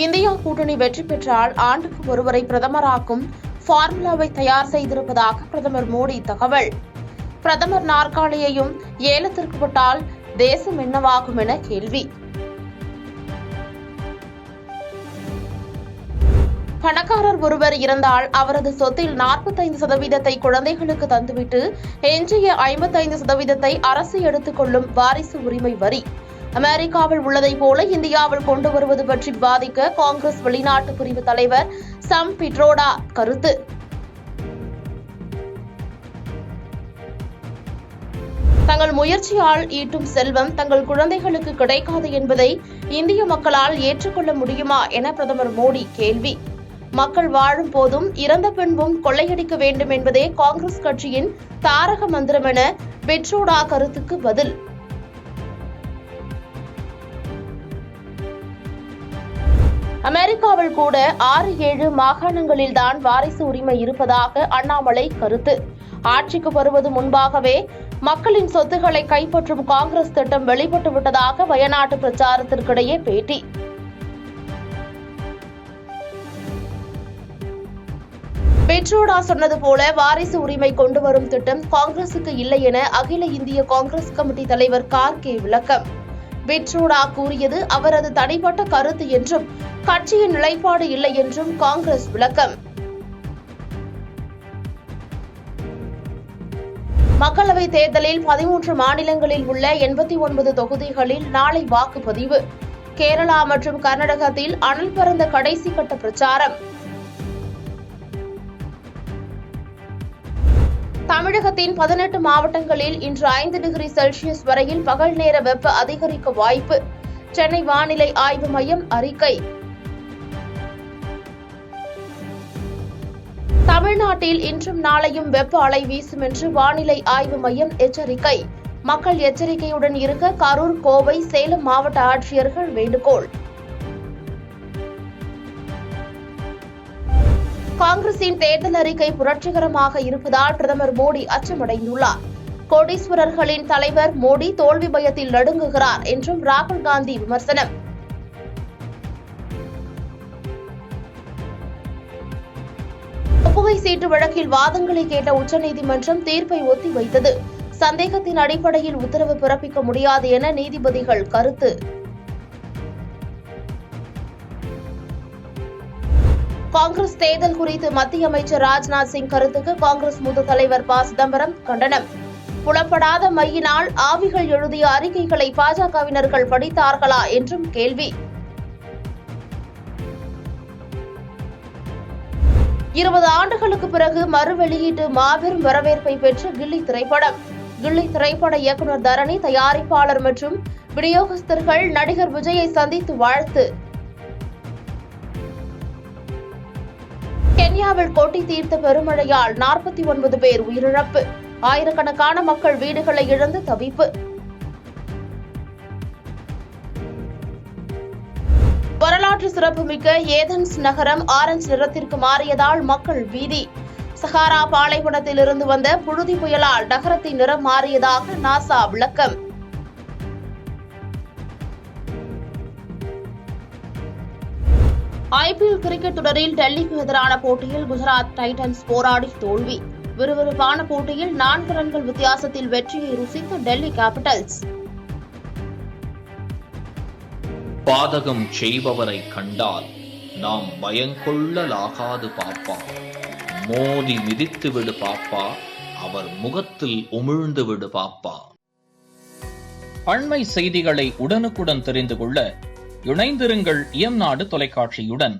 India கூட்டணி வெற்றி பெற்றால் ஆண்டுக்கு ஒருவரை பிரதமராக்கும் ஃபார்முலாவை தயார் செய்திருப்பதாக பிரதமர் மோடி தகவல். பிரதமர் நாற்காலியையும் ஏலத்திற்கு விட்டால் தேசம் என்னவாகும் என கேள்வி. பணக்காரர் ஒருவர் இறந்தால் அவரது சொத்தில் 45% குழந்தைகளுக்கு தந்துவிட்டு எஞ்சிய 55% அரசு எடுத்துக் கொள்ளும் வாரிசு உரிமை வரி அமெரிக்காவில் உள்ளதைப் போல இந்தியாவில் கொண்டு வருவது பற்றி விவாதிக்க காங்கிரஸ் வெளிநாட்டு பிரிவு தலைவர் சம் பிட்ரோடா கருத்து. தங்கள் முயற்சியால் ஈட்டும் செல்வம் தங்கள் குழந்தைகளுக்கு கிடைக்காது என்பதை இந்திய மக்களால் ஏற்றுக்கொள்ள முடியுமா என பிரதமர் மோடி கேள்வி. மக்கள் வாழும் போதும் இறந்த பின்பும் கொள்ளையடிக்க வேண்டும் என்பதே காங்கிரஸ் கட்சியின் தாரக மந்திரம் என பிட்ரோடா கருத்துக்கு பதில். அமெரிக்காவில் கூட 6-7 மாகாணங்களில்தான் வாரிசு உரிமை இருப்பதாக அண்ணாமலை கருத்து. ஆட்சிக்கு வருவது முன்பாகவே மக்களின் சொத்துக்களை கைப்பற்றும் காங்கிரஸ் திட்டம் வெளிப்பட்டு விட்டதாக வயநாட்டு பிரச்சாரத்திற்கிடையே பேட்டி. பிட்ரோடா சொன்னது போல வாரிசு உரிமை கொண்டு வரும் திட்டம் காங்கிரசுக்கு இல்லை என அகில இந்திய காங்கிரஸ் கமிட்டி தலைவர் கார்கே விளக்கம். பிட்ரோடா கூறியது அவரது தனிப்பட்ட கருத்து என்றும் கட்சியின் நிலைப்பாடு இல்லை என்றும் காங்கிரஸ் விளக்கம். மக்களவைத் தேர்தலில் 13 மாநிலங்களில் உள்ள 89 தொகுதிகளில் நாளை வாக்குப்பதிவு. கேரளா மற்றும் கர்நாடகத்தில் அனல் பறந்த கடைசி கட்ட பிரச்சாரம். தமிழகத்தின் 18 மாவட்டங்களில் இன்று 5 டிகிரி செல்சியஸ் வரையில் பகல் நேர வெப்ப அதிகரிக்க வாய்ப்பு. சென்னை வானிலை ஆய்வு மையம் அறிக்கை. தமிழ்நாட்டில் இன்றும் நாளையும் வெப்ப அலை வீசும் என்று வானிலை ஆய்வு மையம் எச்சரிக்கை. மக்கள் எச்சரிக்கையுடன் இருக்க கரூர், கோவை, சேலம் மாவட்ட ஆட்சியர்கள் வேண்டுகோள். காங்கிரசின் தேர்தல் அறிக்கை புரட்சிகரமாக இருப்பதால் பிரதமர் மோடி அச்சமடைந்துள்ளார். கோடீஸ்வரர்களின் தலைவர் மோடி தோல்வி பயத்தில் நடுங்குகிறார் என்றும் ராகுல் காந்தி விமர்சனம். ஒப்புகை சீட்டு வழக்கில் வாதங்களை கேட்ட உச்சநீதிமன்றம் தீர்ப்பை ஒத்திவைத்தது. சந்தேகத்தின் அடிப்படையில் உத்தரவு பிறப்பிக்க முடியாது என நீதிபதிகள் கருத்து. காங்கிரஸ் தேர்தல் குறித்து மத்திய அமைச்சர் ராஜ்நாத் சிங் கருத்துக்கு காங்கிரஸ் மூத்த தலைவர் ப. சிதம்பரம் கண்டனம். புலப்படாத மையினால் ஆவிகள் எழுதிய அறிக்கைகளை பாஜகவினர்கள் படித்தார்களா என்றும் கேள்வி. 20 ஆண்டுகளுக்கு பிறகு மறு வெளியீட்டு மாபெரும் வரவேற்பை பெற்ற கில்லி திரைப்படம். கில்லி திரைப்பட இயக்குநர் தரணி, தயாரிப்பாளர் மற்றும் விநியோகஸ்தர்கள் நடிகர் விஜயை சந்தித்து வாழ்த்து. கென்யாவில் கொட்டி தீர்த்த பெருமழையால் 49 பேர் உயிரிழப்பு. ஆயிரக்கணக்கான மக்கள் வீடுகளை இழந்து தவிப்பு. வரலாற்று சிறப்புமிக்க ஏதென்ஸ் நகரம் ஆரஞ்சு நிறத்திற்கு மாறியதால் மக்கள் பீதி. சஹாரா பாலைவனத்தில் இருந்து வந்த புழுதி புயலால் நகரத்தின் நிறம் மாறியதாக நாசா விளக்கம். IPL கிரிக்கெட் தொடரில் டெல்லிக்கு எதிரான போட்டியில் குஜராத் டைட்டன்ஸ் போராடி தோல்வி. விறுவிறுப்பான போட்டியில் 4 ரன்கள் வித்தியாசத்தில் வெற்றியை ருசித்த டெல்லி கேபிட்டல்ஸ். பாதகம் செய்பவரை கண்டால் நாம் பயங்கொள்ளலாகாது பாப்பா. மோதி மிதித்து விடு பாப்பா, அவர் முகத்தில் உமிழ்ந்து விடு பாப்பா. அண்மை செய்திகளை உடனுக்குடன் தெரிந்து கொள்ள இணைந்திருங்கள் இயம்நாடு தொலைக்காட்சியுடன்.